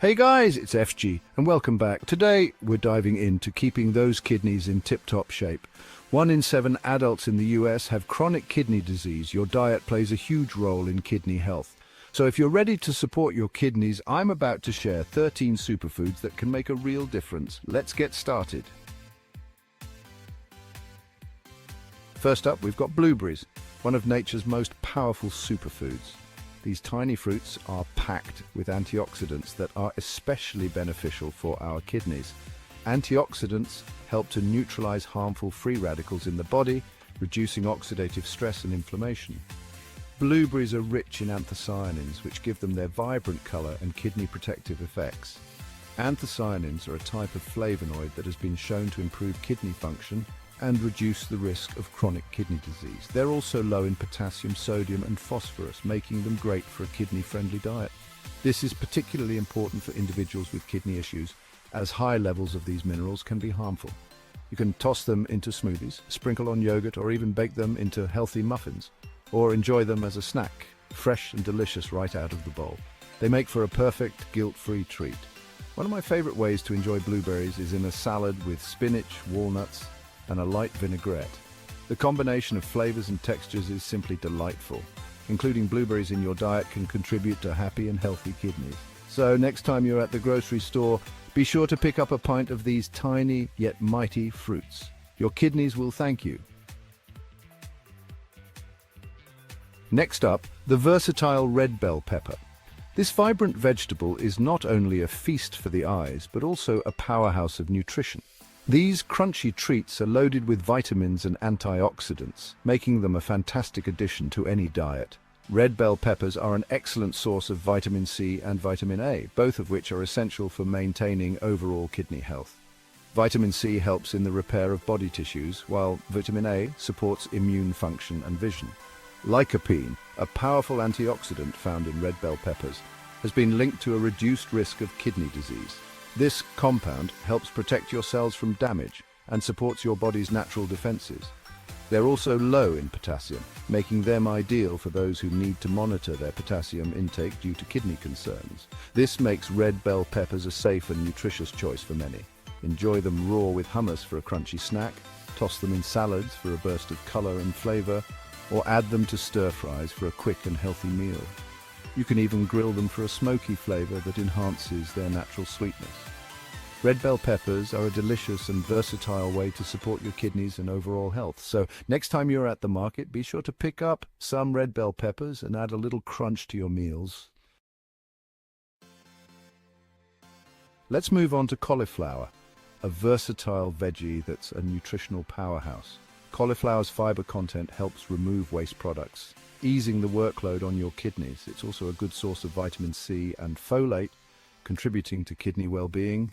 Hey guys, it's FG and welcome back. Today we're diving into keeping those kidneys in tip-top shape. 1 in 7 adults in the US have chronic kidney disease. Your diet plays a huge role in kidney health. So if you're ready to support your kidneys, I'm about to share 13 superfoods that can make a real difference. Let's get started. First up, we've got blueberries, one of nature's most powerful superfoods. These tiny fruits are packed with antioxidants that are especially beneficial for our kidneys. Antioxidants help to neutralize harmful free radicals in the body, reducing oxidative stress and inflammation. Blueberries are rich in anthocyanins, which give them their vibrant color and kidney protective effects. Anthocyanins are a type of flavonoid that has been shown to improve kidney function and reduce the risk of chronic kidney disease. They're also low in potassium, sodium and phosphorus, making them great for a kidney-friendly diet. This is particularly important for individuals with kidney issues, as high levels of these minerals can be harmful. You can toss them into smoothies, sprinkle on yogurt, or even bake them into healthy muffins, or enjoy them as a snack, fresh and delicious right out of the bowl. They make for a perfect, guilt-free treat. One of my favorite ways to enjoy blueberries is in a salad with spinach, walnuts, and a light vinaigrette. The combination of flavors and textures is simply delightful. Including blueberries in your diet can contribute to happy and healthy kidneys. So next time you're at the grocery store, be sure to pick up a pint of these tiny yet mighty fruits. Your kidneys will thank you. Next up, the versatile red bell pepper. This vibrant vegetable is not only a feast for the eyes, but also a powerhouse of nutrition. These crunchy treats are loaded with vitamins and antioxidants, making them a fantastic addition to any diet. Red bell peppers are an excellent source of vitamin C and vitamin A, both of which are essential for maintaining overall kidney health. Vitamin C helps in the repair of body tissues, while vitamin A supports immune function and vision. Lycopene, a powerful antioxidant found in red bell peppers, has been linked to a reduced risk of kidney disease. This compound helps protect your cells from damage and supports your body's natural defenses. They're also low in potassium, making them ideal for those who need to monitor their potassium intake due to kidney concerns. This makes red bell peppers a safe and nutritious choice for many. Enjoy them raw with hummus for a crunchy snack, toss them in salads for a burst of color and flavor, or add them to stir-fries for a quick and healthy meal. You can even grill them for a smoky flavor that enhances their natural sweetness. Red bell peppers are a delicious and versatile way to support your kidneys and overall health. So next time you're at the market, be sure to pick up some red bell peppers and add a little crunch to your meals. Let's move on to cauliflower, a versatile veggie that's a nutritional powerhouse. Cauliflower's fiber content helps remove waste products, easing the workload on your kidneys. It's also a good source of vitamin C and folate, contributing to kidney well-being.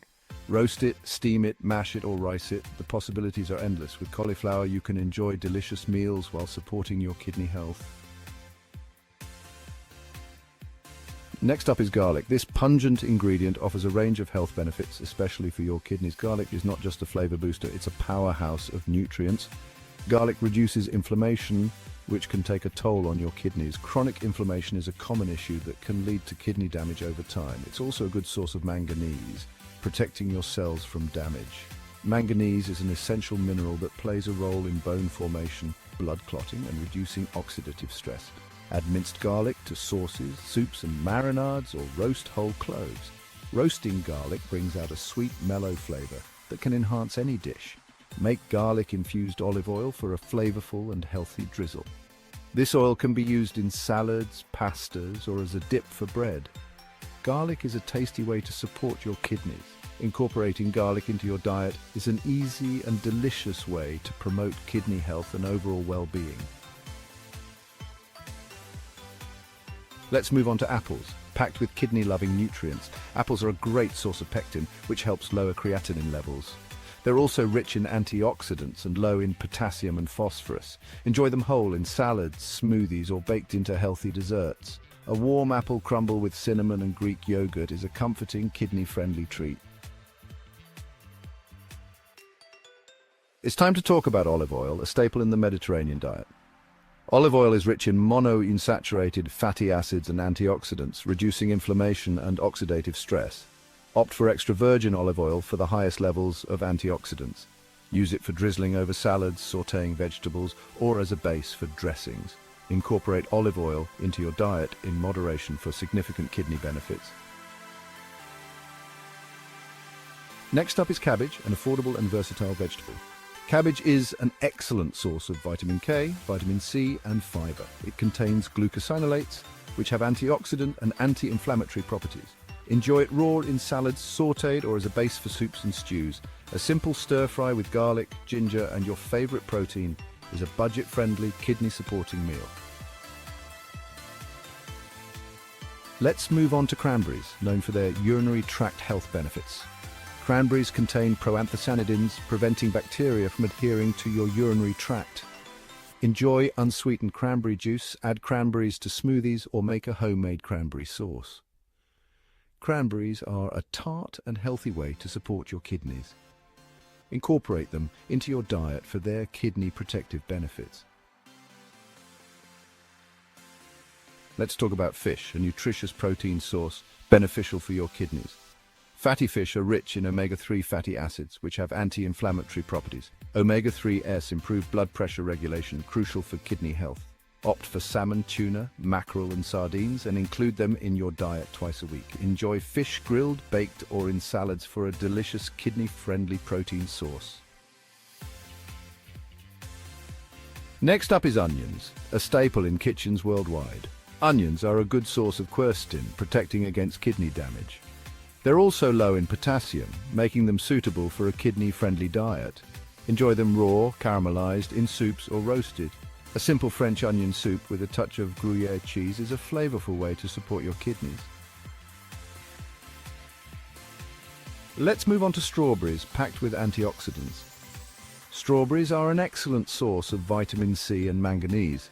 Roast it, steam it, mash it, or rice it. The possibilities are endless. With cauliflower, you can enjoy delicious meals while supporting your kidney health. Next up is garlic. This pungent ingredient offers a range of health benefits, especially for your kidneys. Garlic is not just a flavor booster, it's a powerhouse of nutrients. Garlic reduces inflammation, which can take a toll on your kidneys. Chronic inflammation is a common issue that can lead to kidney damage over time. It's also a good source of manganese, protecting your cells from damage. Manganese is an essential mineral that plays a role in bone formation, blood clotting, and reducing oxidative stress. Add minced garlic to sauces, soups, and marinades, or roast whole cloves. Roasting garlic brings out a sweet, mellow flavor that can enhance any dish. Make garlic-infused olive oil for a flavorful and healthy drizzle. This oil can be used in salads, pastas, or as a dip for bread. Garlic is a tasty way to support your kidneys. Incorporating garlic into your diet is an easy and delicious way to promote kidney health and overall well-being. Let's move on to apples. Packed with kidney-loving nutrients, apples are a great source of pectin, which helps lower creatinine levels. They're also rich in antioxidants and low in potassium and phosphorus. Enjoy them whole in salads, smoothies, or baked into healthy desserts. A warm apple crumble with cinnamon and Greek yogurt is a comforting, kidney-friendly treat. It's time to talk about olive oil, a staple in the Mediterranean diet. Olive oil is rich in monounsaturated fatty acids and antioxidants, reducing inflammation and oxidative stress. Opt for extra virgin olive oil for the highest levels of antioxidants. Use it for drizzling over salads, sautéing vegetables, or as a base for dressings. Incorporate olive oil into your diet in moderation for significant kidney benefits. Next up is cabbage, an affordable and versatile vegetable. Cabbage is an excellent source of vitamin K, vitamin C, and fiber. It contains glucosinolates, which have antioxidant and anti-inflammatory properties. Enjoy it raw in salads, sautéed, or as a base for soups and stews. A simple stir-fry with garlic, ginger, and your favorite protein is a budget-friendly, kidney-supporting meal. Let's move on to cranberries, known for their urinary tract health benefits. Cranberries contain proanthocyanidins, preventing bacteria from adhering to your urinary tract. Enjoy unsweetened cranberry juice, add cranberries to smoothies, or make a homemade cranberry sauce. Cranberries are a tart and healthy way to support your kidneys. Incorporate them into your diet for their kidney protective benefits. Let's talk about fish, a nutritious protein source beneficial for your kidneys. Fatty fish are rich in omega-3 fatty acids, which have anti-inflammatory properties. Omega-3s improve blood pressure regulation, crucial for kidney health. Opt for salmon, tuna, mackerel, and sardines, and include them in your diet twice a week. Enjoy fish grilled, baked, or in salads for a delicious kidney-friendly protein source. Next up is onions, a staple in kitchens worldwide. Onions are a good source of quercetin, protecting against kidney damage. They're also low in potassium, making them suitable for a kidney-friendly diet. Enjoy them raw, caramelized, in soups, or roasted. A simple French onion soup with a touch of Gruyere cheese is a flavorful way to support your kidneys. Let's move on to strawberries, packed with antioxidants. Strawberries are an excellent source of vitamin C and manganese.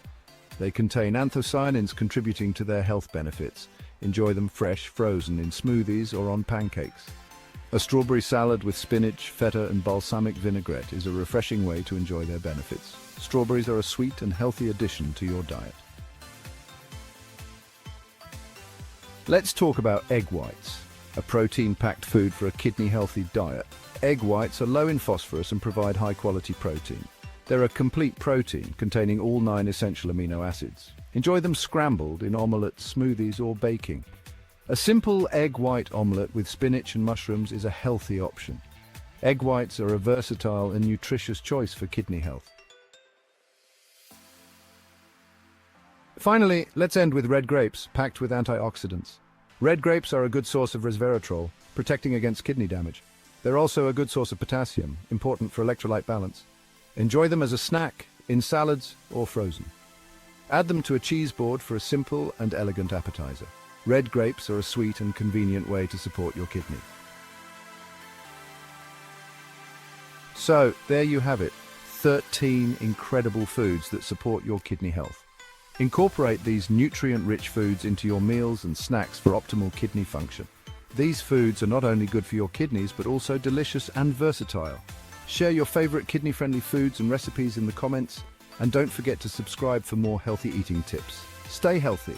They contain anthocyanins contributing to their health benefits. Enjoy them fresh, frozen, in smoothies, or on pancakes. A strawberry salad with spinach, feta, and balsamic vinaigrette is a refreshing way to enjoy their benefits. Strawberries are a sweet and healthy addition to your diet. Let's talk about egg whites, a protein-packed food for a kidney-healthy diet. Egg whites are low in phosphorus and provide high-quality protein. They're a complete protein containing all 9 essential amino acids. Enjoy them scrambled in omelettes, smoothies, or baking. A simple egg white omelette with spinach and mushrooms is a healthy option. Egg whites are a versatile and nutritious choice for kidney health. Finally, let's end with red grapes, packed with antioxidants. Red grapes are a good source of resveratrol, protecting against kidney damage. They're also a good source of potassium, important for electrolyte balance. Enjoy them as a snack, in salads, or frozen. Add them to a cheese board for a simple and elegant appetizer. Red grapes are a sweet and convenient way to support your kidney. So, there you have it, 13 incredible foods that support your kidney health. Incorporate these nutrient-rich foods into your meals and snacks for optimal kidney function. These foods are not only good for your kidneys, but also delicious and versatile. Share your favorite kidney-friendly foods and recipes in the comments, and don't forget to subscribe for more healthy eating tips. Stay healthy.